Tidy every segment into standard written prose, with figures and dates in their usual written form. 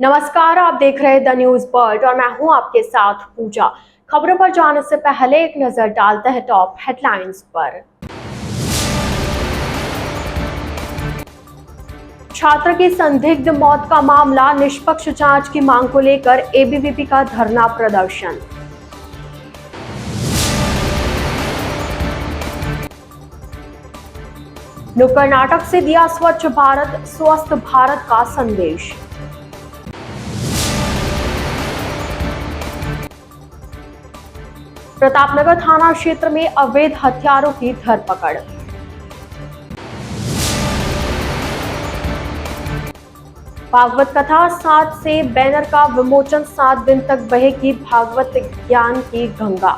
नमस्कार, आप देख रहे हैं द न्यूज वर्ल्ड और मैं हूं आपके साथ पूजा। खबरों पर जाने से पहले एक नजर डालते हैं टॉप हेडलाइंस पर। छात्र की संदिग्ध मौत का मामला, निष्पक्ष जांच की मांग को लेकर एबीवीपी का धरना प्रदर्शन। नुक्कड़ नाटक से दिया स्वच्छ भारत स्वस्थ भारत का संदेश। प्रतापनगर थाना क्षेत्र में अवैध हथियारों की धरपकड़। भागवत कथा 7 से बैनर का विमोचन, 7 दिन तक बहेगी भागवत ज्ञान की गंगा।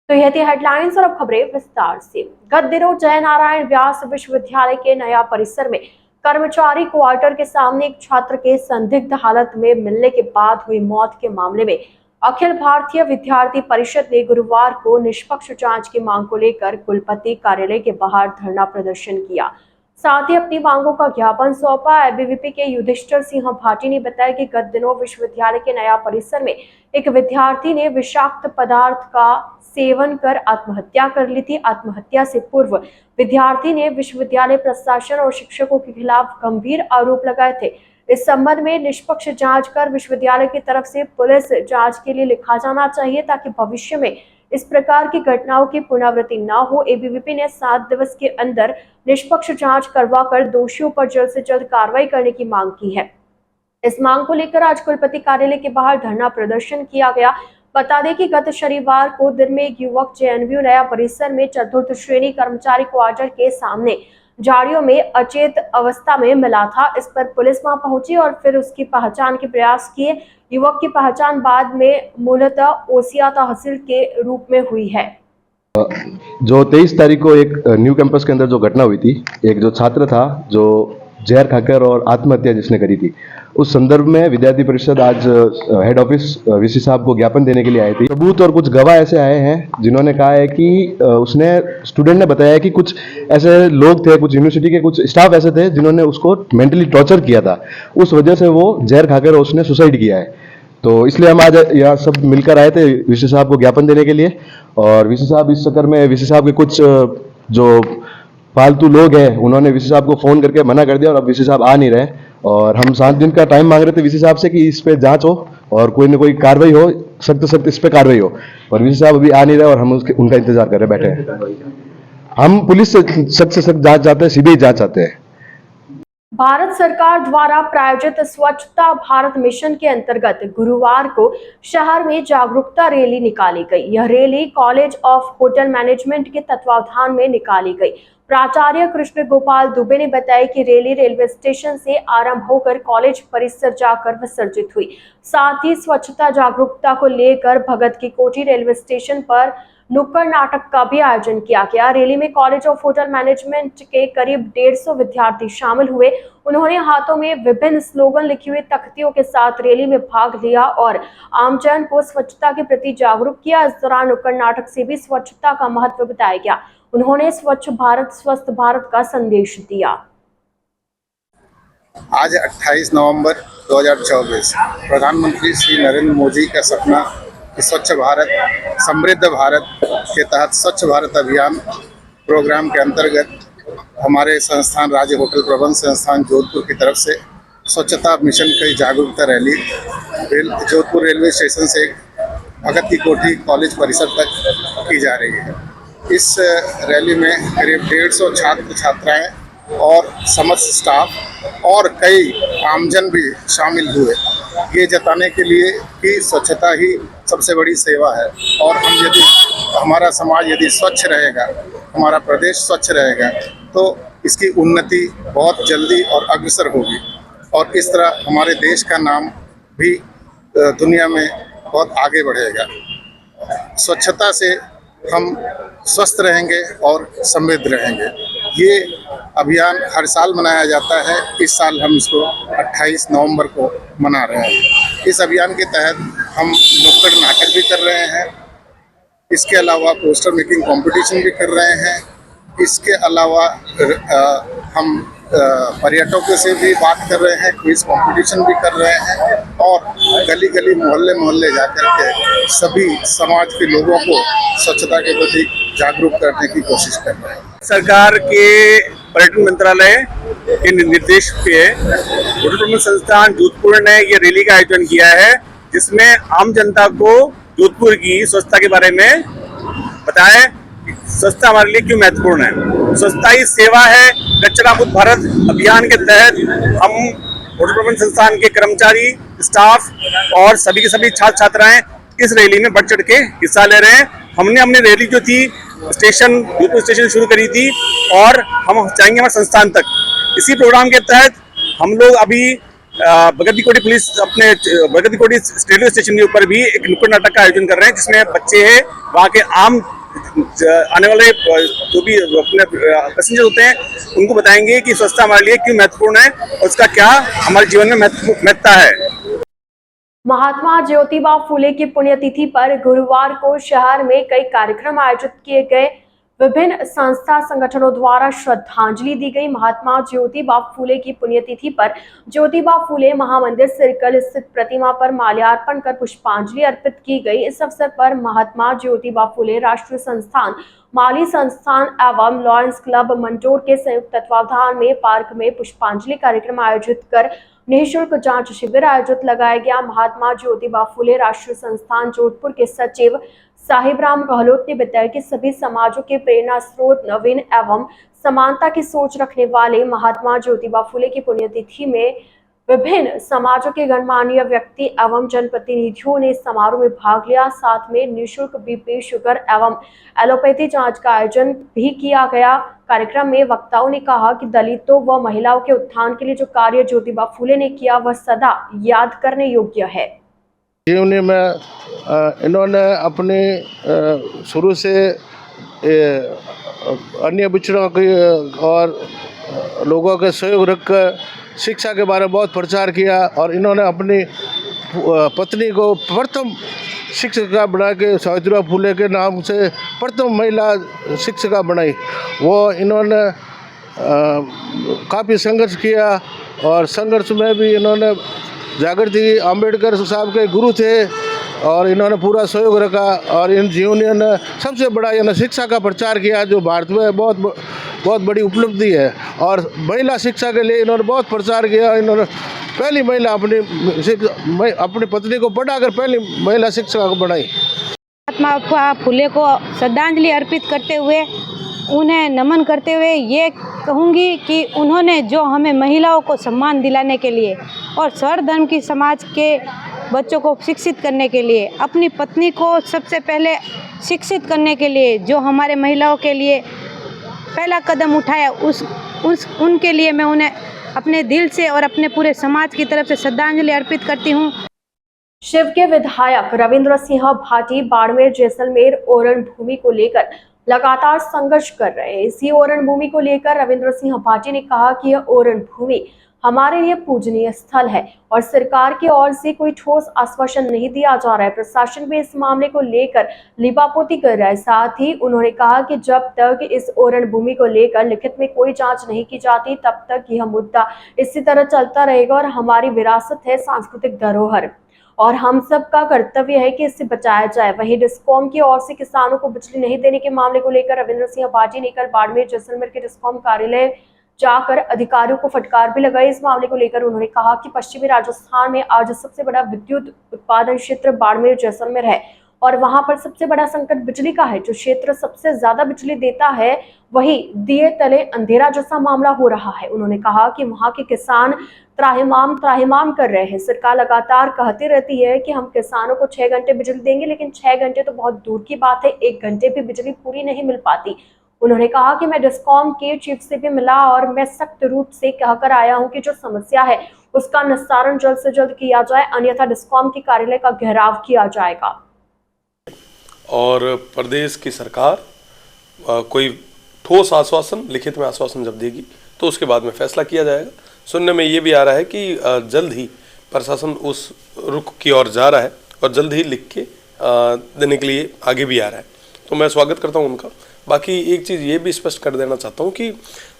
तो यह थी हेडलाइंस और अब खबरें विस्तार से। गत दिनों जय नारायण व्यास विश्वविद्यालय के नया परिसर में कर्मचारी क्वार्टर के सामने एक छात्र के संदिग्ध हालत में मिलने के बाद हुई मौत के मामले में अखिल भारतीय विद्यार्थी परिषद ने गुरुवार को निष्पक्ष जांच की मांग को लेकर कुलपति कार्यालय के बाहर धरना प्रदर्शन किया। साथ ही अपनी मांगों का ज्ञापन सौंपा। एबीवीपी के युधिष्ठिर सिंह भाटी ने बताया कि गत दिनों विश्वविद्यालय के नया परिसर में एक विद्यार्थी ने विषाक्त पदार्थ का सेवन कर आत्महत्या कर ली थी। आत्महत्या से पूर्व विद्यार्थी ने विश्वविद्यालय प्रशासन और शिक्षकों के खिलाफ गंभीर आरोप लगाए थे। इस संबंध में निष्पक्ष जांच कर विश्वविद्यालय की तरफ से पुलिस जांच के लिए लिखा जाना चाहिए ताकि भविष्य में इस प्रकार की घटनाओं की पुनरावृत्ति न हो। एबीवीपी ने 7 दिवस के अंदर निष्पक्ष जांच करवाकर दोषियों पर जल्द से जल्द कार्रवाई करने की मांग की है। इस मांग को लेकर आज कुलपति कार्यालय के बाहर धरना प्रदर्शन किया गया। बता दें कि गत शनिवार को दिन में एक युवक जेएनयू नया परिसर में चतुर्थ श्रेणी कर्मचारी क्वार्टर के सामने झाड़ियों में अचेत अवस्था में मिला था। इस पर पुलिस वहां पहुंची और फिर उसकी पहचान के प्रयास किए। युवक की पहचान बाद में मूलतः ओसिया तहसील के रूप में हुई है। जो 23 तारीख को एक न्यू कैंपस के अंदर जो घटना हुई थी, एक जो छात्र था जो जहर खाकर और आत्महत्या जिसने करी थी, उस संदर्भ में विद्यार्थी परिषद आज हेड ऑफिस वीसी साहब को ज्ञापन देने के लिए आई थी। सबूत और कुछ गवाह ऐसे आए हैं जिन्होंने कहा है कि उसने स्टूडेंट ने बताया कि कुछ ऐसे लोग थे, कुछ यूनिवर्सिटी के कुछ स्टाफ ऐसे थे जिन्होंने उसको मेंटली टॉर्चर किया था। उस वजह से वो जहर खाकर उसने सुसाइड किया है। तो इसलिए हम आज यहाँ सब मिलकर आए थे वीसी साहब को ज्ञापन देने के लिए। और वीसी साहब इस चक्कर में वीसी साहब के कुछ जो फालतू लोग हैं उन्होंने वीसी साहब को फोन करके मना कर दिया और अब वीसी साहब आ नहीं रहे। और हम 7 दिन का टाइम मांग रहे थे वीसी साहब से कि इस पे जांच हो और कोई ना कोई कार्रवाई हो, सख्त सख्त इस पे कार्रवाई हो। और वीसी साहब अभी आ नहीं रहे और हम उनका इंतजार कर रहे बैठे हैं। हम पुलिस से सख्त जांच चाहते हैं, सीबीआई जांच चाहते हैं। भारत सरकार द्वारा प्रायोजित स्वच्छता भारत मिशन के अंतर्गत गुरुवार को शहर में जागरूकता रैली निकाली गई। यह rally college of hotel management के तत्वावधान में निकाली गई। प्राचार्य कृष्ण गोपाल दुबे ने बताया कि रैली रेलवे स्टेशन से आरंभ होकर कॉलेज परिसर जाकर विसर्जित हुई। साथ ही स्वच्छता जागरूकता को लेकर भगत की कोठी रेलवे स्टेशन पर नुक्कड़ नाटक का भी आयोजन किया गया। रैली में कॉलेज ऑफ होटल मैनेजमेंट के करीब 150 विद्यार्थी शामिल हुए। उन्होंने हाथों में विभिन्न स्लोगन लिखे हुए तख्तियों के साथ रैली में भाग लिया और आमजन को स्वच्छता के प्रति जागरूक किया। इस दौरान नुक्कड़ नाटक से भी स्वच्छता का महत्व बताया गया। उन्होंने स्वच्छ भारत स्वस्थ भारत का संदेश दिया। आज 28 नवंबर 2024 प्रधानमंत्री श्री नरेंद्र मोदी का सपना कि स्वच्छ भारत समृद्ध भारत के तहत स्वच्छ भारत अभियान प्रोग्राम के अंतर्गत हमारे संस्थान राज्य होटल प्रबंध संस्थान जोधपुर की तरफ से स्वच्छता मिशन की जागरूकता रैली जोधपुर रेलवे स्टेशन से भगत की कोठी कॉलेज परिसर तक की जा रही है। इस रैली में करीब 150 छात्र छात्राएं और समस्त स्टाफ और कई आमजन भी शामिल हुए, ये जताने के लिए कि स्वच्छता ही सबसे बड़ी सेवा है और हम यदि हमारा समाज यदि स्वच्छ रहेगा, हमारा प्रदेश स्वच्छ रहेगा तो इसकी उन्नति बहुत जल्दी और अग्रसर होगी और इस तरह हमारे देश का नाम भी दुनिया में बहुत आगे बढ़ेगा। स्वच्छता से हम स्वस्थ रहेंगे और समृद्ध रहेंगे। ये अभियान हर साल मनाया जाता है। इस साल हम इसको 28 नवंबर को मना रहे हैं। इस अभियान के तहत हम नुक्कड़ नाटक भी कर रहे हैं। इसके अलावा पोस्टर मेकिंग कंपटीशन भी कर रहे हैं। इसके अलावा हम पर्यटकों से भी बात कर रहे हैं, क्विज कंपटीशन भी कर रहे हैं और गली गली मोहल्ले मोहल्ले जाकर के सभी समाज के लोगों को स्वच्छता के प्रति जागरूक करने की कोशिश कर रहे हैं। सरकार के पर्यटन मंत्रालय के निर्देश पे होटल प्रबंध संस्थान जोधपुर ने ये रैली का आयोजन किया है, जिसमें आम जनता को जोधपुर की स्वच्छता के बारे में बताया। स्वच्छता हमारे लिए क्यों महत्वपूर्ण है। स्वच्छता ही सेवा है। कचरा मुक्त भारत अभियान के तहत हम होटल प्रबंध संस्थान के कर्मचारी, स्टाफ और सभी के सभी छात्र छात्राएं इस रैली में बढ़ चढ़ के हिस्सा ले रहे हैं। हमने अपनी रैली जो थी जोधपुर स्टेशन शुरू करी थी और हम जाएंगे हमारे संस्थान तक। इसी प्रोग्राम के तहत हम लोग अभी भगत की कोठी पुलिस अपने भगत की कोठी रेलवे स्टेशन के ऊपर भी एक नुक्कड़ नाटक का आयोजन कर रहे हैं, जिसमें बच्चे हैं, वहाँ के आम आने वाले जो भी अपने पैसेंजर होते हैं उनको बताएंगे कि स्वच्छता हमारे लिए क्यों महत्वपूर्ण है और उसका क्या हमारे जीवन में महत्वता है। महात्मा ज्योतिबा फूले की पुण्यतिथि पर गुरुवार को शहर में कई कार्यक्रम आयोजित किए गए। विभिन्न संस्था संगठनों द्वारा श्रद्धांजलि दी गई। महात्मा ज्योतिबा फूले की पुण्यतिथि पर ज्योतिबा फूले महामंदिर सर्कल स्थित प्रतिमा पर माल्यार्पण कर पुष्पांजलि अर्पित की गई। इस अवसर पर महात्मा ज्योतिबा फूले राष्ट्रीय संस्थान, माली संस्थान एवं लॉयंस क्लब मंडोर के संयुक्त तत्वावधान में पार्क में पुष्पांजलि कार्यक्रम आयोजित कर निःशुल्क जांच शिविर आयोजित लगाया गया। महात्मा ज्योतिबा फूले राष्ट्रीय संस्थान जोधपुर के सचिव साहिब राम गहलोत ने बताया कि सभी समाजों के प्रेरणा स्रोत, नवीन एवं समानता की सोच रखने वाले महात्मा ज्योतिबा फूले की पुण्यतिथि में विभिन्न समाजों के गणमान्य व्यक्ति एवं जनप्रतिनिधियों ने समारोह में भाग लिया। साथ में निःशुल्क बीपी, शुगर एवं एलोपैथी जांच का आयोजन भी किया गया। कार्यक्रम में वक्ताओं ने कहा कि दलितों व महिलाओं के उत्थान के लिए जो कार्य ज्योतिबा फूले ने किया वह सदा याद करने योग्य है। जीवन में इन्होंने अपने शुरू से अन्य पिछड़ों की और लोगों के सहयोग रखकर शिक्षा के बारे में बहुत प्रचार किया और इन्होंने अपनी पत्नी को प्रथम शिक्षिका बना के सावित्रीबाई फूले के नाम से प्रथम महिला शिक्षिका बनाई। वो इन्होंने काफ़ी संघर्ष किया और संघर्ष में भी इन्होंने जागृति आम्बेडकर साहब के गुरु थे और इन्होंने पूरा सहयोग रखा और इन जीवनियों ने सबसे बड़ा शिक्षा का प्रचार किया, जो भारत में बहुत बड़ी उपलब्धि है। और महिला शिक्षा के लिए इन्होंने बहुत प्रचार किया। इन्होंने पहली महिला अपनी पत्नी को पढ़ाकर पहली महिला शिक्षिका को बनाई। महात्मा फूले को श्रद्धांजलि अर्पित करते हुए, उन्हें नमन करते हुए ये कहूँगी कि उन्होंने जो हमें महिलाओं को सम्मान दिलाने के लिए और सर्व धर्म की समाज के बच्चों को शिक्षित करने के लिए, अपनी पत्नी को सबसे पहले शिक्षित करने के लिए जो हमारे महिलाओं के लिए पहला कदम उठाया, उनके लिए मैं उन्हें अपने दिल से और अपने पूरे समाज की तरफ से श्रद्धांजलि अर्पित करती हूँ। शिव के विधायक रविंद्र सिंह भाटी बाड़मेर जैसलमेर ओरण भूमि को लेकर लगातार संघर्ष कर रहे हैं। इसी ओरण भूमि को लेकर रविंद्र सिंह भाटी ने कहा कि यह ओरण भूमि हमारे लिए पूजनीय स्थल है और सरकार की ओर से कोई ठोस आश्वासन नहीं दिया जा रहा है। प्रशासन भी इस मामले को लेकर लिपापोती कर रहा है। साथ ही उन्होंने कहा कि जब तक इस ओरण भूमि को लेकर लिखित में कोई जांच नहीं की जाती तब तक यह मुद्दा इसी तरह चलता रहेगा और हमारी विरासत है सांस्कृतिक धरोहर और हम सब का कर्तव्य है कि इससे बचाया जाए। वहीं डिस्कॉम की ओर से किसानों को बिजली नहीं देने के मामले को लेकर रविंद्र सिंह भाटी ने कल बाड़मेर जैसलमेर के डिस्कॉम कार्यालय जाकर अधिकारियों को फटकार भी लगाई। इस मामले को लेकर उन्होंने कहा कि पश्चिमी राजस्थान में आज सबसे बड़ा विद्युत उत्पादन क्षेत्र बाड़मेर जैसलमेर है और वहां पर सबसे बड़ा संकट बिजली का है। जो क्षेत्र सबसे ज्यादा बिजली देता है वही दिए तले अंधेरा जैसा मामला हो रहा है। उन्होंने कहा कि वहां के किसान त्राहिमाम कर रहे हैं। सरकार लगातार कहती रहती है कि हम किसानों को 6 घंटे बिजली देंगे, लेकिन 6 घंटे तो बहुत दूर की बात है, 1 घंटे भी बिजली पूरी नहीं मिल पाती। उन्होंने कहा कि मैं डिस्कॉम के चीफ से भी मिला और मैं सख्त रूप से कहकर आया हूं कि जो समस्या है उसका निस्तारण जल्द से जल्द किया जाए, अन्यथा डिस्कॉम के कार्यालय का घेराव किया जाएगा। और प्रदेश की सरकार कोई ठोस आश्वासन, लिखित में आश्वासन जब देगी तो उसके बाद में फैसला किया जाएगा। सुनने में ये भी आ रहा है कि जल्द ही प्रशासन उस रुख की ओर जा रहा है और जल्द ही लिख के देने के लिए आगे भी आ रहा है। तो मैं स्वागत करता हूँ उनका। बाकी एक चीज़ ये भी स्पष्ट कर देना चाहता हूँ कि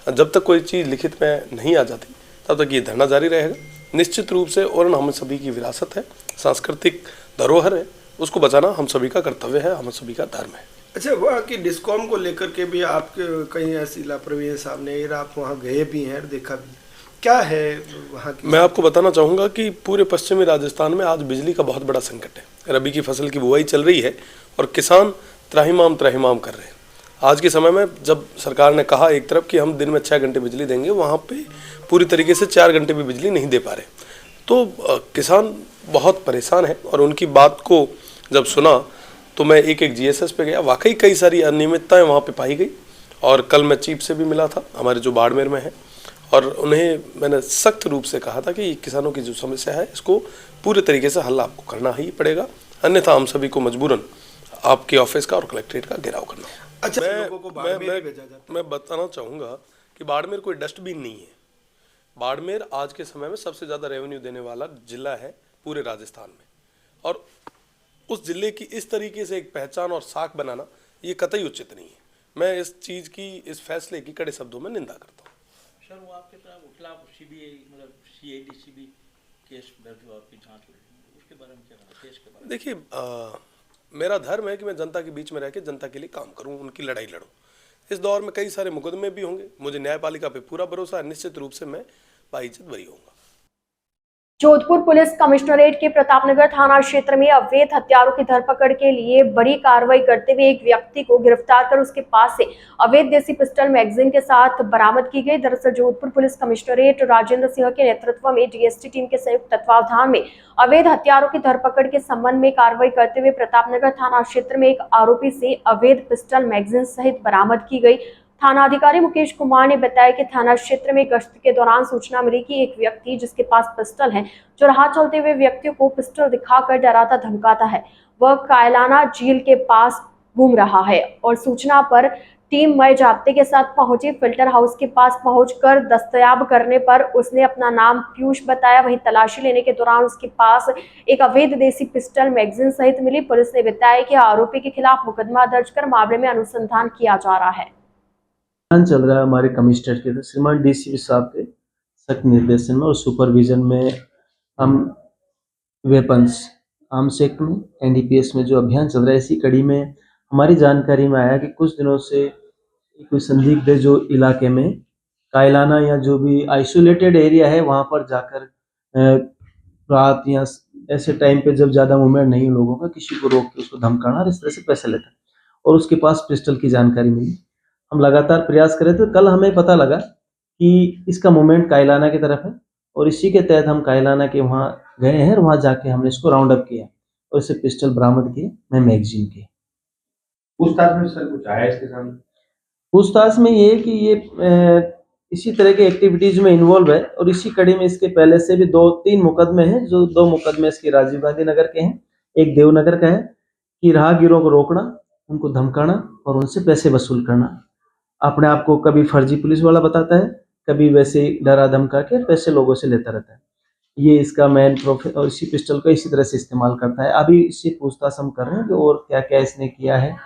जब तक कोई चीज़ लिखित में नहीं आ जाती तब तक ये धरना जारी रहेगा। निश्चित रूप से और हम सभी की विरासत है, सांस्कृतिक धरोहर है, उसको बचाना हम सभी का कर्तव्य है, हम सभी का धर्म है। अच्छा, वहाँ की डिस्कॉम को लेकर के भी आपके कहीं ऐसी लापरवाही है सामने, आप वहाँ गए भी हैं और देखा भी, क्या है वहाँ की? मैं आपको बताना चाहूँगा कि पूरे पश्चिमी राजस्थान में आज बिजली का बहुत बड़ा संकट है। रबी की फसल की बुआई चल रही है और किसान त्राहिमाम कर रहे हैं। आज के समय में जब सरकार ने कहा एक तरफ कि हम दिन में 6 घंटे बिजली देंगे, वहाँ पे पूरी तरीके से 4 घंटे भी बिजली नहीं दे पा रहे, तो किसान बहुत परेशान है। और उनकी बात को जब सुना तो मैं एक GSS पे गया, वाकई कई सारी अनियमितताएं वहाँ पे पाई गई। और कल मैं चीफ से भी मिला था, हमारे जो बाड़मेर में है, और उन्हें मैंने सख्त रूप से कहा था कि किसानों की जो समस्या है इसको पूरे तरीके से हल आपको करना ही पड़ेगा, अन्यथा हम सभी को मजबूरन आपके ऑफिस का और कलेक्ट्रेट का घेराव करना। अच्छा, लोगों को बाड़मेर भेजा जाता है। मैं बताना चाहूँगा कि बाड़मेर कोई डस्टबिन नहीं है। बाड़मेर आज के समय में सबसे ज़्यादा रेवेन्यू देने वाला जिला है पूरे राजस्थान में, और उस जिले की इस तरीके से एक पहचान और साख बनाना ये कतई उचित नहीं है। मैं इस चीज़ की, इस फैसले की कड़े शब्दों में निंदा करता हूँ। सर, वो आपके खिलाफ CBI मतलब CID केस दर्ज हुआ, आपकी जांच हो रही है, उसके बारे में क्या कहना, केस के बारे में? देखिए, मेरा धर्म है कि मैं जनता के बीच में रह के जनता के लिए काम करूं, उनकी लड़ाई लड़ूं। इस दौर में कई सारे मुकदमे भी होंगे, मुझे न्यायपालिका पे पूरा भरोसा है, निश्चित रूप से मैं बाइज्जत बरी होऊंगा। जोधपुर पुलिस कमिश्नरेट के प्रतापनगर थाना क्षेत्र में अवैध हथियारों की धरपकड़ के लिए बड़ी कार्रवाई करते हुए एक व्यक्ति को गिरफ्तार कर उसके पास से अवैध देसी पिस्टल मैगजीन के साथ बरामद की गई। दरअसल जोधपुर पुलिस कमिश्नरेट राजेंद्र सिंह के नेतृत्व में DST टीम के संयुक्त तत्वावधान में अवैध हथियारों की धरपकड़ के संबंध में कार्रवाई करते हुए प्रतापनगर थाना क्षेत्र में एक आरोपी से अवैध पिस्टल मैगजीन सहित बरामद की गई। थाना अधिकारी मुकेश कुमार ने बताया कि थाना क्षेत्र में गश्त के दौरान सूचना मिली कि एक व्यक्ति जिसके पास पिस्टल है, जो राह चलते हुए व्यक्तियों को पिस्टल दिखाकर डराता धमकाता है, वह कायलाना झील के पास घूम रहा है। और सूचना पर टीम मय जाब्ते के साथ पहुंची। फिल्टर हाउस के पास पहुंचकर दस्तयाब करने पर उसने अपना नाम पीयूष बताया। वहीं तलाशी लेने के दौरान उसके पास एक अवैध देसी पिस्टल मैगजीन सहित मिली। पुलिस ने बताया कि आरोपी के खिलाफ मुकदमा दर्ज कर मामले में अनुसंधान किया जा रहा है। चल रहा है हमारे कमिश्नर के श्रीमान DCP साहब के सख्त निर्देशन में और सुपरविजन में हम वेपन्स आर्म्स एक्ट में NDPS में जो अभियान चल रहा है, इसी कड़ी में हमारी जानकारी में आया कि कुछ दिनों से कोई संदिग्ध जो इलाके में कायलाना या जो भी आइसोलेटेड एरिया है वहाँ पर जाकर रात या ऐसे टाइम पे जब ज़्यादा मूवमेंट नहीं लोगों का, किसी को रोक के उसको धमकाना और इस तरह से पैसे लेता है, और उसके पास पिस्टल की जानकारी मिली। हम लगातार प्रयास कर रहे थे, कल हमें पता लगा कि इसका मूवमेंट कायलाना की तरफ है और इसी के तहत हम कायलाना के वहाँ गए हैं और वहाँ जाके हमने इसको राउंड अप किया और इसे पिस्टल बरामद किए, मैं मैगजीन के। पूछताछ में सर कुछ आया इसके सामने? पूछताछ में ये कि ये इसी तरह के एक्टिविटीज में इन्वॉल्व है और इसी कड़ी में इसके पहले से भी 2-3 मुकदमे हैं, जो 2 मुकदमे इसके राजीव गांधी नगर के हैं, एक देवनगर का है, कि राहगीरों को रोकना, उनको धमकाना और उनसे पैसे वसूल करना। अपने आप को कभी फर्जी पुलिस वाला बताता है, कभी वैसे डरा धमका के पैसे लोगों से लेता रहता है। ये इसका मेन प्रोफेशन और इसी पिस्टल का इसी तरह से इस्तेमाल करता है। अभी इससे पूछताछ हम कर रहे हैं कि और क्या क्या इसने किया है,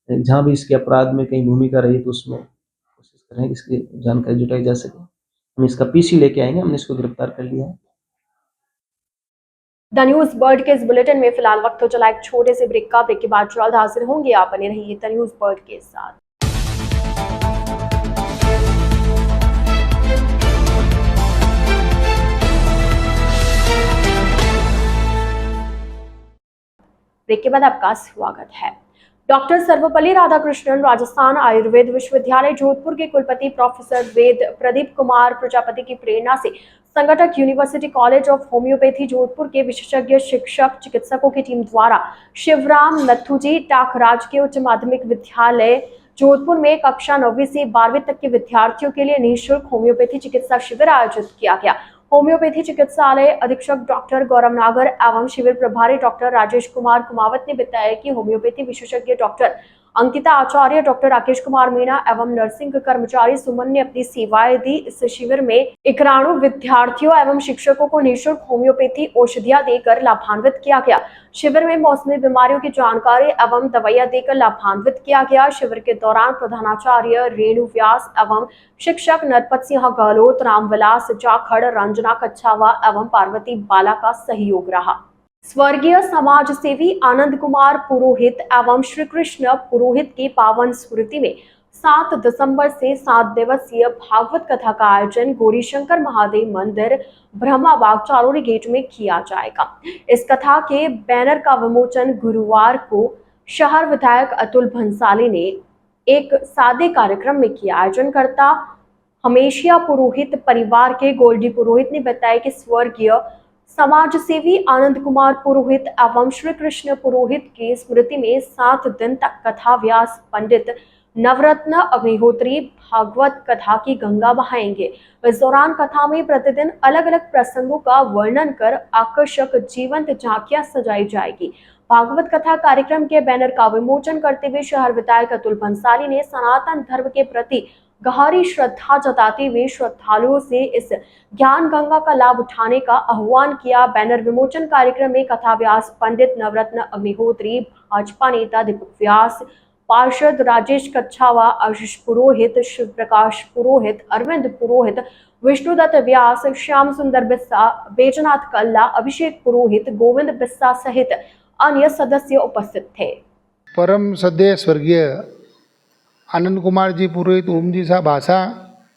जहाँ भी इसके अपराध में कहीं भूमिका रही तो उसमें कोशिश करें कि इसकी जानकारी जुटाई जा सके। हम इसका PC लेके आएंगे, हमने इसको गिरफ्तार कर लिया है। द न्यूज बर्ड के इस बुलेटिन में फिलहाल वक्त हो चला एक छोटे से ब्रेक का। ब्रेक के बाद जल्द हाजिर होंगे, आप बने रहिए द न्यूज बर्ड के साथ। ब्रेक के बाद आपका स्वागत है। डॉक्टर सर्वपल्ली राधाकृष्णन राजस्थान आयुर्वेद विश्वविद्यालय जोधपुर के कुलपति प्रोफेसर वेद प्रदीप कुमार प्रजापति की प्रेरणा से संगठक university college of homeopathy Jodhpur के विशेषज्ञ शिक्षक चिकित्सकों की टीम द्वारा शिवराम नथुजी टाक राजकीय उच्च माध्यमिक विद्यालय जोधपुर में कक्षा 9वीं से 12वीं तक के विद्यार्थियों के लिए निःशुल्क होम्योपैथी चिकित्सा शिविर आयोजित किया गया। होम्योपैथी चिकित्सालय अधीक्षक डॉक्टर गौरव नागर एवं शिविर प्रभारी डॉक्टर राजेश कुमार कुमावत ने बताया कि होम्योपैथी विशेषज्ञ डॉक्टर अंकिता आचार्य, डॉक्टर राकेश कुमार मीणा एवं नर्सिंग कर्मचारी सुमन ने अपनी सेवाएं दी। इस शिविर में 91 विद्यार्थियों एवं शिक्षकों को निःशुल्क होम्योपैथी औषधियां देकर लाभान्वित किया गया। शिविर में मौसमी बीमारियों की जानकारी एवं दवाइयां देकर लाभान्वित किया गया। शिविर के दौरान प्रधानाचार्य रेणु व्यास एवं शिक्षक नरपत सिंह गहलोत, रामविलास जाखड़, रंजना कच्छावा एवं पार्वती बाला का सहयोग रहा। स्वर्गीय समाज सेवी आनंद कुमार पुरोहित एवं श्री कृष्ण पुरोहित की पावन स्मृति में 7 दिसंबर से 7 दिवसीय भागवत कथा का आयोजन गौरीशंकर महादेव मंदिर, ब्रह्माबाग, चारोली गेट में किया जाएगा। इस कथा के बैनर का विमोचन गुरुवार को शहर विधायक अतुल भंसाली ने एक सादे कार्यक्रम में किया। आयोजनकर्ता हमेशिया पुरोहित परिवार के गोल्डी पुरोहित ने बताया कि स्वर्गीय समाज सेवी आनंद कुमार पुरोहित एवं श्री कृष्ण पुरोहित की स्मृति में 7 दिन तक कथा व्यास पंडित नवरत्न अग्निहोत्री भागवत कथा की गंगा बहाएंगे। इस दौरान कथा में प्रतिदिन अलग अलग प्रसंगों का वर्णन कर आकर्षक जीवंत झांकियां सजाई जाएगी। भागवत कथा कार्यक्रम के बैनर का विमोचन करते हुए शहर विधायक अतुल भंसाली ने सनातन धर्म के प्रति गहरी श्रद्धा जताते हुए श्रद्धालुओं से इस ज्ञान गंगा का लाभ उठाने का आह्वान किया। बैनर विमोचन कार्यक्रम में कथा व्यास पंडित नवरत्न अग्निहोत्री, भाजपा नेता दीपक व्यास, पार्षद राजेश कच्छावा, आशीष पुरोहित, शिव प्रकाश पुरोहित, अरविंद पुरोहित, विष्णुदत्त व्यास, श्याम सुंदर बिस्सा, बैजनाथ कल्ला, अभिषेक पुरोहित, गोविंद बिस्सा सहित अन्य सदस्य उपस्थित थे। परम सद्य स्वर्गीय आनंद कुमार जी पुरोहित ओम जी साहब भाषा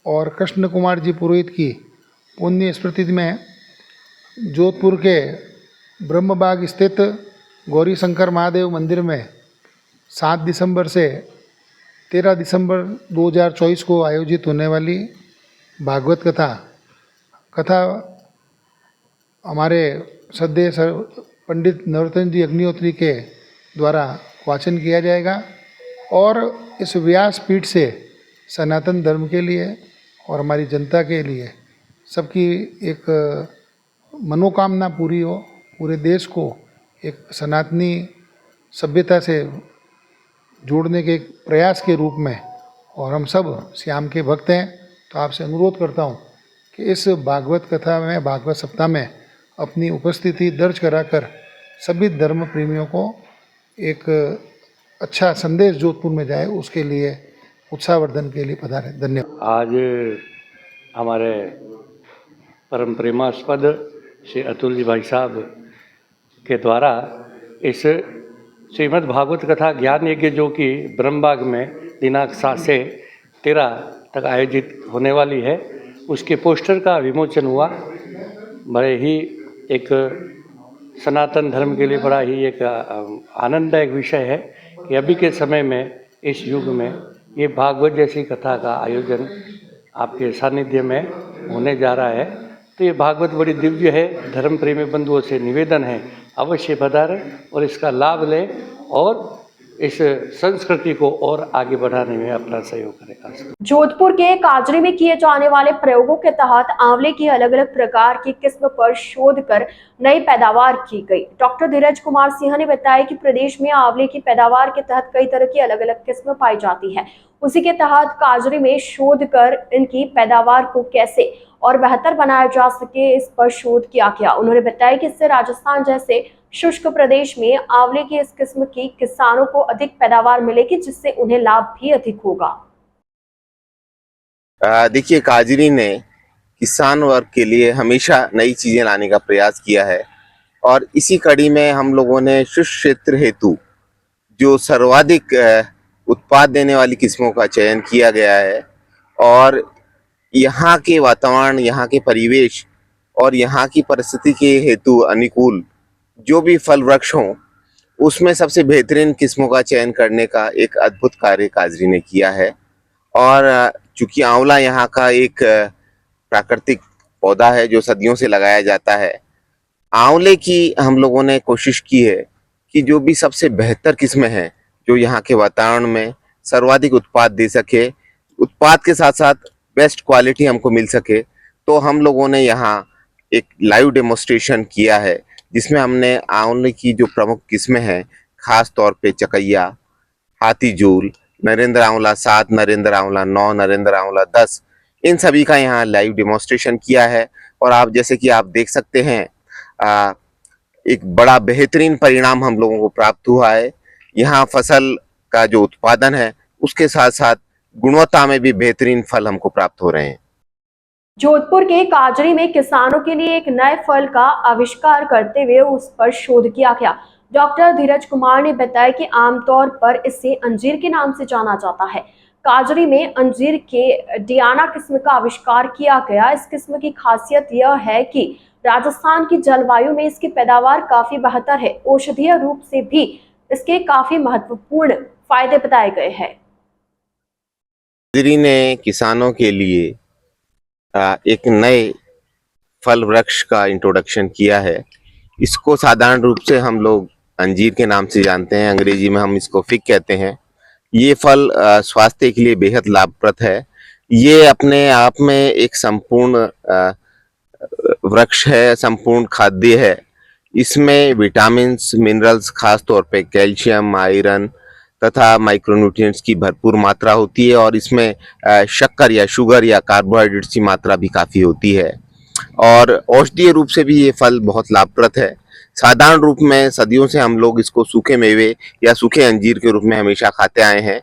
और कृष्ण कुमार जी पुरोहित की पुण्य स्मृति में जोधपुर के ब्रह्मबाग स्थित गौरी शंकर महादेव मंदिर में 7 दिसंबर से 13 दिसंबर 2024 को आयोजित होने वाली भागवत कथा हमारे सद्य पंडित नवरत्न जी अग्निहोत्री के द्वारा वाचन किया जाएगा और इस व्यास पीठ से सनातन धर्म के लिए और हमारी जनता के लिए सबकी एक मनोकामना पूरी हो, पूरे देश को एक सनातनी सभ्यता से जोड़ने के एक प्रयास के रूप में, और हम सब श्याम के भक्त हैं, तो आपसे अनुरोध करता हूँ कि इस भागवत कथा में, भागवत सप्ताह में अपनी उपस्थिति दर्ज कराकर सभी धर्म प्रेमियों को एक अच्छा संदेश जोधपुर में जाए, उसके लिए उत्साहवर्धन के लिए पधारे। धन्यवाद। आज हमारे परम प्रेमास्पद श्री अतुल जी भाई साहब के द्वारा इस श्रीमद् भागवत कथा ज्ञान यज्ञ जो कि ब्रह्मबाग में दिनांक 7 से 13 तक आयोजित होने वाली है, उसके पोस्टर का विमोचन हुआ। बड़े ही एक सनातन धर्म के लिए बड़ा ही एक आनंददायक विषय है कि अभी के समय में, इस युग में, ये भागवत जैसी कथा का आयोजन आपके सानिध्य में होने जा रहा है। तो ये भागवत बड़ी दिव्य है। धर्म प्रेमी बंधुओं से निवेदन है, अवश्य पधारें और इसका लाभ लें और इस संस्कृति को और आगे बढ़ाने में अपना सहयोग करें। जोधपुर के काजरी में किए जाने वाले प्रयोगों के तहत आंवले की अलग अलग प्रकार की किस्म पर शोध कर नई पैदावार की गई। डॉक्टर धीरज कुमार सिंह ने बताया कि प्रदेश में आंवले की पैदावार के तहत कई तरह की अलग अलग किस्म पाई जाती है। उसी के तहत काजरी में शोध कर इनकी पैदावार को कैसे और बेहतर बनाया जा सके, इस पर शोध किया गया। उन्होंने बताया कि इससे राजस्थान जैसे शुष्क प्रदेश में आंवले की इस किस्म की किसानों को अधिक पैदावार मिलेगी, जिससे उन्हें लाभ भी अधिक होगा। देखिए, काजरी ने किसान वर्ग के लिए हमेशा नई चीजें लाने का प्रयास किया है और इसी कड़ी में हम लोगों ने शुष्क क्षेत्र हेतु जो सर्वाधिक उत्पाद देने वाली किस्मों का चयन किया गया है और यहाँ के वातावरण, यहाँ के परिवेश और यहाँ की परिस्थिति के हेतु अनुकूल जो भी फल वृक्ष हों, उसमें सबसे बेहतरीन किस्मों का चयन करने का एक अद्भुत कार्य काजरी ने किया है। और चूंकि आंवला यहाँ का एक प्राकृतिक पौधा है जो सदियों से लगाया जाता है, आंवले की हम लोगों ने कोशिश की है कि जो भी सबसे बेहतर किस्में हैं जो यहाँ के वातावरण में सर्वाधिक उत्पाद दे सके, उत्पाद के साथ साथ बेस्ट क्वालिटी हमको मिल सके, तो हम लोगों ने यहाँ एक लाइव डेमोन्स्ट्रेशन किया है जिसमें हमने आंवले की जो प्रमुख किस्में हैं, खास तौर पे चकैया, हाथीजूल, नरेंद्र आंवला 7, नरेंद्र आंवला 9, नरेंद्र आंवला 10, इन सभी का यहाँ लाइव डेमोन्स्ट्रेशन किया है। और आप जैसे कि आप देख सकते हैं एक बड़ा बेहतरीन परिणाम हम लोगों को प्राप्त हुआ है। यहाँ फसल का जो उत्पादन है उसके साथ साथ गुणवत्ता में भी बेहतरीन फल हमको प्राप्त हो रहे हैं। जोधपुर के काजरी में किसानों के लिए एक नए फल का आविष्कार करते हुए उस पर शोध किया गया। डॉक्टर धीरज कुमार ने बताया कि आमतौर पर इसे अंजीर के नाम से जाना जाता है। काजरी में अंजीर के डियाना किस्म का आविष्कार किया गया। इस किस्म की खासियत यह है कि राजस्थान की जलवायु में इसकी पैदावार काफी बेहतर है। औषधीय रूप से भी इसके काफी महत्वपूर्ण फायदे बताए गए हैं। काजरी ने किसानों के लिए एक नए फल वृक्ष का इंट्रोडक्शन किया है। इसको साधारण रूप से हम लोग अंजीर के नाम से जानते हैं, अंग्रेजी में हम इसको फिग कहते हैं। ये फल स्वास्थ्य के लिए बेहद लाभप्रद है। ये अपने आप में एक संपूर्ण वृक्ष है, संपूर्ण खाद्य है। इसमें विटामिन्स, मिनरल्स, खास तौर पे कैल्शियम, आयरन तथा माइक्रोन्यूट्रिएंट्स की भरपूर मात्रा होती है और इसमें शक्कर या शुगर या कार्बोहाइड्रेट्स की मात्रा भी काफ़ी होती है। और औषधीय रूप से भी ये फल बहुत लाभप्रद है। साधारण रूप में सदियों से हम लोग इसको सूखे मेवे या सूखे अंजीर के रूप में हमेशा खाते आए हैं।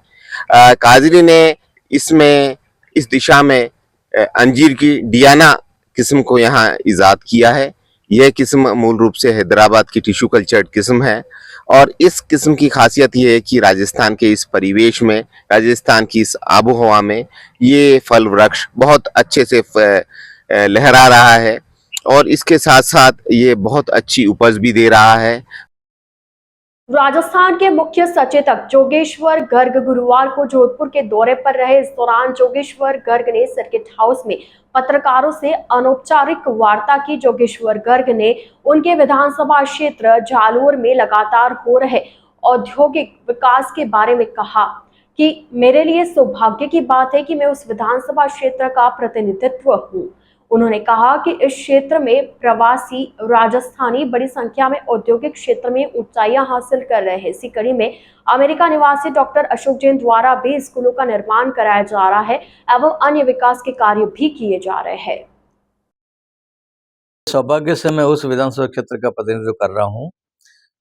काजरी ने इसमें इस दिशा में अंजीर की डियाना किस्म को यहाँ इजाद किया है। यह किस्म मूल रूप से हैदराबाद की टिश्यू कल्चर्ड किस्म है और इस किस्म की खासियत ये है कि राजस्थान के इस परिवेश में, राजस्थान की इस आबो हवा में ये फल वृक्ष बहुत अच्छे से लहरा रहा है और इसके साथ साथ ये बहुत अच्छी उपज भी दे रहा है। राजस्थान के मुख्य सचेतक जोगेश्वर गर्ग गुरुवार को जोधपुर के दौरे पर रहे। इस दौरान जोगेश्वर गर्ग ने सर्किट हाउस में पत्रकारों से अनौपचारिक वार्ता की। जोगेश्वर गर्ग ने उनके विधानसभा क्षेत्र जालोर में लगातार हो रहे औद्योगिक विकास के बारे में कहा कि मेरे लिए सौभाग्य की बात है कि मैं उस विधानसभा क्षेत्र का प्रतिनिधित्व हूँ। उन्होंने कहा कि इस क्षेत्र में प्रवासी राजस्थानी बड़ी संख्या में औद्योगिक क्षेत्र में ऊंचाइयां हासिल कर रहे हैं। इसी कड़ी में अमेरिका निवासी डॉक्टर अशोक जैन द्वारा भी स्कूलों का निर्माण कराया जा रहा है एवं अन्य विकास के कार्य भी किए जा रहे हैं। सौभाग्य से मैं उस विधानसभा क्षेत्र का प्रतिनिधित्व कर रहा हूँ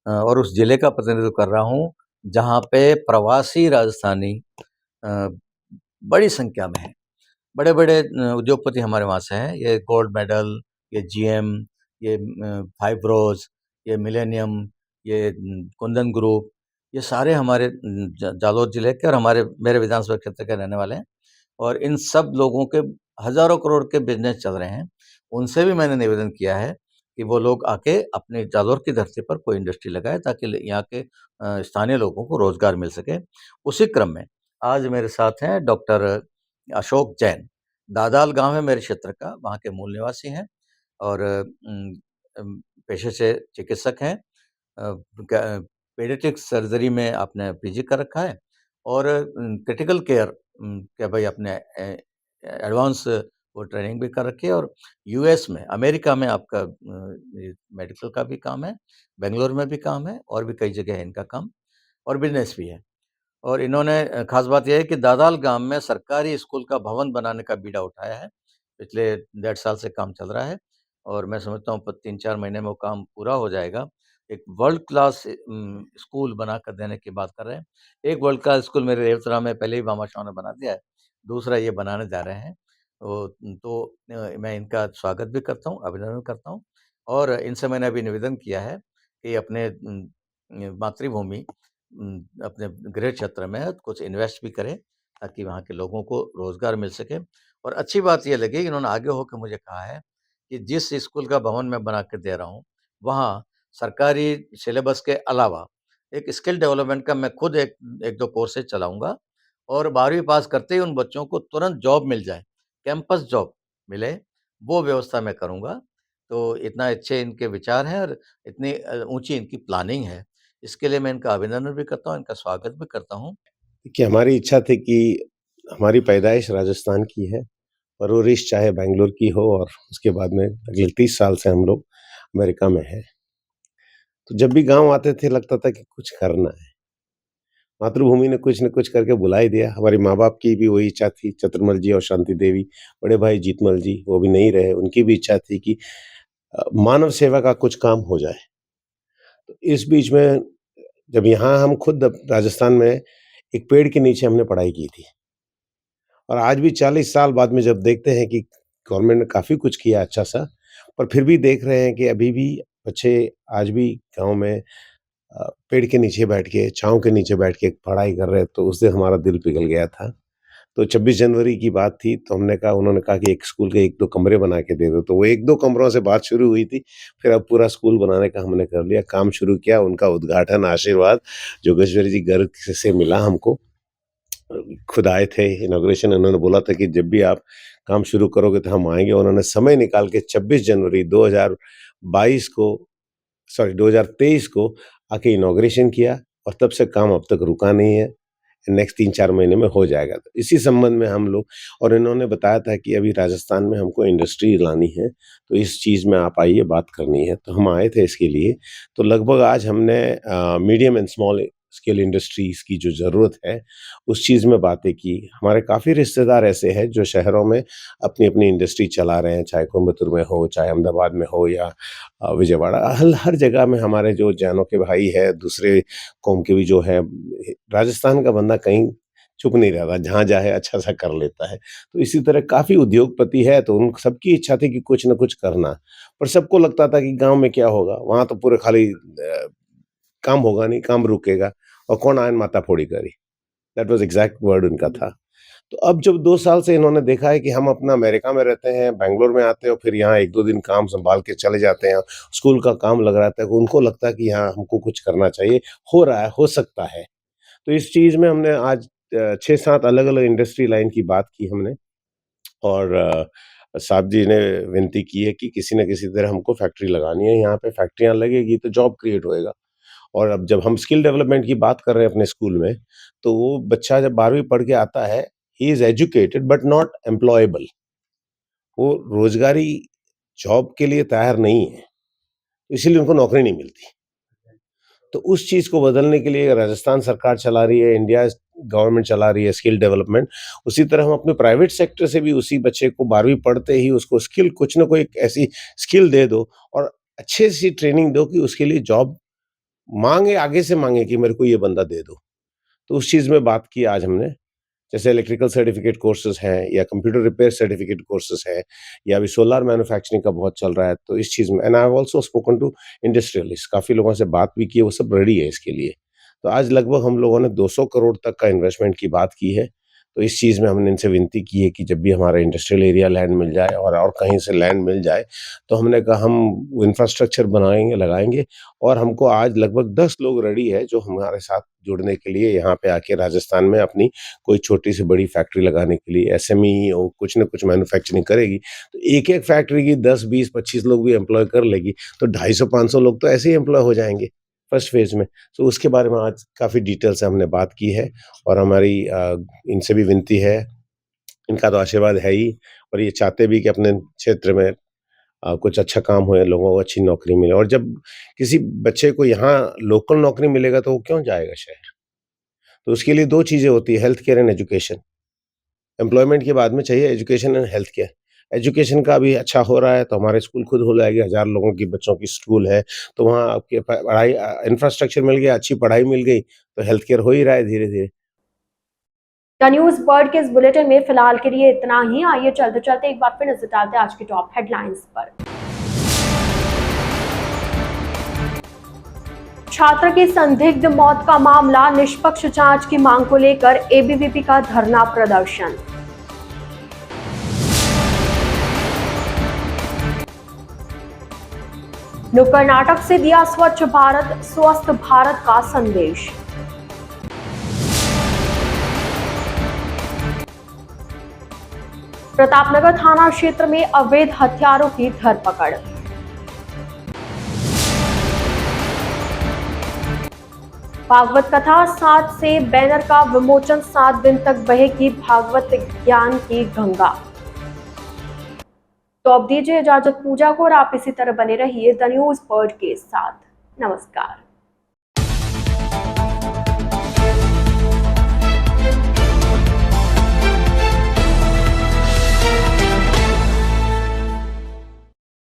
और उस जिले का प्रतिनिधित्व कर रहा हूँ जहाँ पे प्रवासी राजस्थानी बड़ी संख्या में है। बड़े बड़े उद्योगपति हमारे वहाँ से हैं। ये गोल्ड मेडल, ये जीएम, ये फाइब्रोज, ये मिलेनियम, ये कुंदन ग्रुप, ये सारे हमारे जालोर जिले के और मेरे विधानसभा क्षेत्र के रहने वाले हैं और इन सब लोगों के हजारों करोड़ के बिजनेस चल रहे हैं। उनसे भी मैंने निवेदन किया है कि वो लोग आके अपने जालोर की धरती पर कोई इंडस्ट्री लगाए ताकि यहाँ के स्थानीय लोगों को रोजगार मिल सके। उसी क्रम में आज मेरे साथ हैं डॉक्टर अशोक जैन। दादाल गांव है मेरे क्षेत्र का, वहाँ के मूल निवासी हैं और पेशे से चिकित्सक हैं। पीडियाट्रिक सर्जरी में आपने पीजी कर रखा है और क्रिटिकल केयर के भाई अपने एडवांस वो ट्रेनिंग भी कर रखी है और यूएस में, अमेरिका में आपका मेडिकल का भी काम है, बेंगलोर में भी काम है और भी कई जगह है इनका काम और बिजनेस भी है। और इन्होंने खास बात यह है कि दादाल गांव में सरकारी स्कूल का भवन बनाने का बीड़ा उठाया है। पिछले 1.5 साल से काम चल रहा है और मैं समझता हूँ 3-4 महीने में वो काम पूरा हो जाएगा। एक वर्ल्ड क्लास स्कूल बना कर देने की बात कर रहे हैं। एक वर्ल्ड क्लास स्कूल मेरे रेवतरा में पहले ही मामा शाह ने बना दिया है, दूसरा ये बनाने जा रहे हैं। तो मैं इनका स्वागत भी करता हूँ, अभिनंदन करता हूँ और इनसे मैंने अभी निवेदन किया है कि अपने मातृभूमि अपने गृह क्षेत्र में कुछ इन्वेस्ट भी करें ताकि वहाँ के लोगों को रोजगार मिल सके। और अच्छी बात यह लगी, इन्होंने आगे होकर मुझे कहा है कि जिस स्कूल का भवन मैं बना के दे रहा हूँ वहाँ सरकारी सिलेबस के अलावा एक स्किल डेवलपमेंट का मैं खुद एक दो कोर्सेज चलाऊँगा और 12वीं पास करते ही उन बच्चों को तुरंत जॉब मिल जाए, कैंपस जॉब मिले, वो व्यवस्था मैं करूँगा। तो इतना अच्छे इनके विचार हैं और इतनी ऊँची इनकी प्लानिंग है। इसके लिए मैं इनका अभिनंदन भी करता हूँ, इनका स्वागत भी करता हूँ। कि हमारी इच्छा थी कि हमारी पैदाइश राजस्थान की है, परवरिश चाहे बेंगलोर की हो और उसके बाद में अगले 30 साल से हम लोग अमेरिका में हैं। तो जब भी गांव आते थे लगता था कि कुछ करना है मातृभूमि ने कुछ न कुछ करके बुला ही दिया। हमारे माँ बाप की भी वही इच्छा थी, चतुर्मल जी और शांति देवी, बड़े भाई जीतमल जी वो भी नहीं रहे, उनकी भी इच्छा थी कि मानव सेवा का कुछ काम हो जाए। तो इस बीच में जब यहाँ हम खुद राजस्थान में एक पेड़ के नीचे हमने पढ़ाई की थी, और आज भी 40 साल बाद में जब देखते हैं कि गवर्नमेंट ने काफ़ी कुछ किया अच्छा सा, पर फिर भी देख रहे हैं कि अभी भी बच्चे आज भी गाँव में पेड़ के नीचे बैठ के, छाँव के नीचे बैठ के पढ़ाई कर रहे हैं, तो उस दिन हमारा दिल पिघल गया था। तो 26 जनवरी की बात थी, तो उन्होंने कहा कि एक स्कूल के 1-2 कमरे बना के दे दो, तो वो 1-2 कमरों से बात शुरू हुई थी, फिर अब पूरा स्कूल बनाने का हमने कर लिया, काम शुरू किया। उनका उद्घाटन आशीर्वाद जोगेश्वरी जी गर्ग से मिला हमको, खुद आए थे इनॉग्रेशन। उन्होंने बोला था कि जब भी आप काम शुरू करोगे तो हम आएंगे। उन्होंने समय निकाल के 26 जनवरी 2023 को आके इनॉग्रेशन किया, और तब से काम अब तक रुका नहीं है। नेक्स्ट 3-4 महीने में हो जाएगा। तो इसी संबंध में हम लोग, और इन्होंने बताया था कि अभी राजस्थान में हमको इंडस्ट्री लानी है, तो इस चीज़ में आप आइए, बात करनी है। तो हम आए थे इसके लिए। तो लगभग आज हमने medium and small scale industries की जो ज़रूरत है उस चीज़ में बातें की। हमारे काफ़ी रिश्तेदार ऐसे हैं जो शहरों में अपनी अपनी इंडस्ट्री चला रहे हैं, चाहे कोयम्बतूर में हो, चाहे अहमदाबाद में हो, या विजयवाड़ा, हर जगह में हमारे जो जैनों के भाई है, दूसरे कौम के भी जो है, राजस्थान का बंदा कहीं चुप नहीं रहता, जहाँ जाए अच्छा सा कर लेता है। तो इसी तरह काफ़ी उद्योगपति है, तो उन सबकी इच्छा थी कि कुछ न कुछ करना, पर सबको लगता था कि गाँव में क्या होगा, वहाँ तो पूरे खाली काम होगा नहीं, काम रुकेगा, और कौन आयन माता फोड़ी करी। दैट वाज एग्जैक्ट वर्ड उनका था। तो अब जब 2 साल से इन्होंने देखा है कि हम अपना अमेरिका में रहते हैं, बैंगलोर में आते हैं, और फिर यहाँ 1-2 दिन काम संभाल के चले जाते हैं, स्कूल का काम लग रहा था, उनको लगता है कि यहाँ हमको कुछ करना चाहिए, हो रहा है, हो सकता है। तो इस चीज़ में हमने आज 6-7 अलग-अलग इंडस्ट्री लाइन की बात की हमने, और साहब जी ने विनती की है कि किसी न किसी तरह हमको फैक्ट्री लगानी है। यहाँ पे फैक्ट्रियाँ लगेगी तो जॉब क्रिएट होएगा। और अब जब हम स्किल डेवलपमेंट की बात कर रहे हैं अपने स्कूल में, तो वो बच्चा जब 12वीं पढ़ के आता है, he is educated but not employable. वो रोजगारी जॉब के लिए तैयार नहीं है, इसीलिए उनको नौकरी नहीं मिलती। तो उस चीज़ को बदलने के लिए राजस्थान सरकार चला रही है, इंडिया गवर्नमेंट चला रही है स्किल डेवलपमेंट। उसी तरह हम अपने प्राइवेट सेक्टर से भी उसी बच्चे को 12वीं पढ़ते ही उसको स्किल, कुछ ना कोई ऐसी स्किल दे दो, और अच्छे सी ट्रेनिंग दो कि उसके लिए जॉब मांगे, आगे से मांगे कि मेरे को ये बंदा दे दो। तो उस चीज़ में बात की आज हमने, जैसे इलेक्ट्रिकल सर्टिफिकेट कोर्सेज हैं, या कंप्यूटर रिपेयर सर्टिफिकेट कोर्सेज हैं, या अभी सोलार मैन्युफैक्चरिंग का बहुत चल रहा है। तो इस चीज़ में, and I have also spoken to industrialist, काफ़ी लोगों से बात भी की है, वो सब रेडी है इसके लिए। तो आज लगभग हम लोगों ने 200 करोड़ तक का इन्वेस्टमेंट की बात की है। तो इस चीज़ में हमने इनसे विनती की है कि जब भी हमारा इंडस्ट्रियल एरिया लैंड मिल जाए, और कहीं से लैंड मिल जाए, तो हमने कहा हम इंफ्रास्ट्रक्चर बनाएंगे, लगाएंगे। और हमको आज लगभग 10 लोग रेडी है जो हमारे साथ जुड़ने के लिए, यहाँ पे आके राजस्थान में अपनी कोई छोटी से बड़ी फैक्ट्री लगाने के लिए। एसएमई और कुछ न कुछ मैन्युफैक्चरिंग करेगी, तो एक-एक फैक्ट्री की 10, 20, 25 लोग भी एम्प्लॉय कर लेगी, तो 250-500 लोग तो ऐसे ही एम्प्लॉय हो जाएंगे फर्स्ट फेज में। तो उसके बारे में आज काफ़ी डिटेल से हमने बात की है, और हमारी इनसे भी विनती है, इनका तो आशीर्वाद है ही, और ये चाहते भी कि अपने क्षेत्र में कुछ अच्छा काम हो, लोगों को अच्छी नौकरी मिले। और जब किसी बच्चे को यहाँ लोकल नौकरी मिलेगा तो वो क्यों जाएगा शहर? तो उसके लिए 2 चीज़ें होती है, health care and education. Employment के बाद में चाहिए education and health care. Education का भी अच्छा हो रहा है, तो हमारे स्कूल खुद हो जाएगी, 1000 लोगों की बच्चों की स्कूल है, तो वहाँ आपके पढ़ाई इंफ्रास्ट्रक्चर मिल गया, अच्छी पढ़ाई मिल गई, तो हेल्थ केयर हो ही रहा है धीरे-धीरे। द न्यूज़ वर्ल्ड के इस बुलेटिन में फिलहाल के लिए इतना ही। आइए चलते चलते एक बार फिर नजर डालते हैं आज की टॉप हेडलाइंस पर। छात्र की संदिग्ध मौत का मामला, निष्पक्ष जांच की मांग को लेकर एबीवीपी का धरना प्रदर्शन। नुक्कड़ नाटक से दिया स्वच्छ भारत स्वस्थ भारत का संदेश। प्रतापनगर थाना क्षेत्र में अवैध हथियारों की धरपकड़। भागवत कथा 7 से बैनर का विमोचन, 7 दिन तक बहेगी भागवत ज्ञान की गंगा। तो अब दीजिए इजाजत पूजा को, और आप इसी तरह बने रहिए द न्यूज़ वर्ल्ड के साथ। नमस्कार।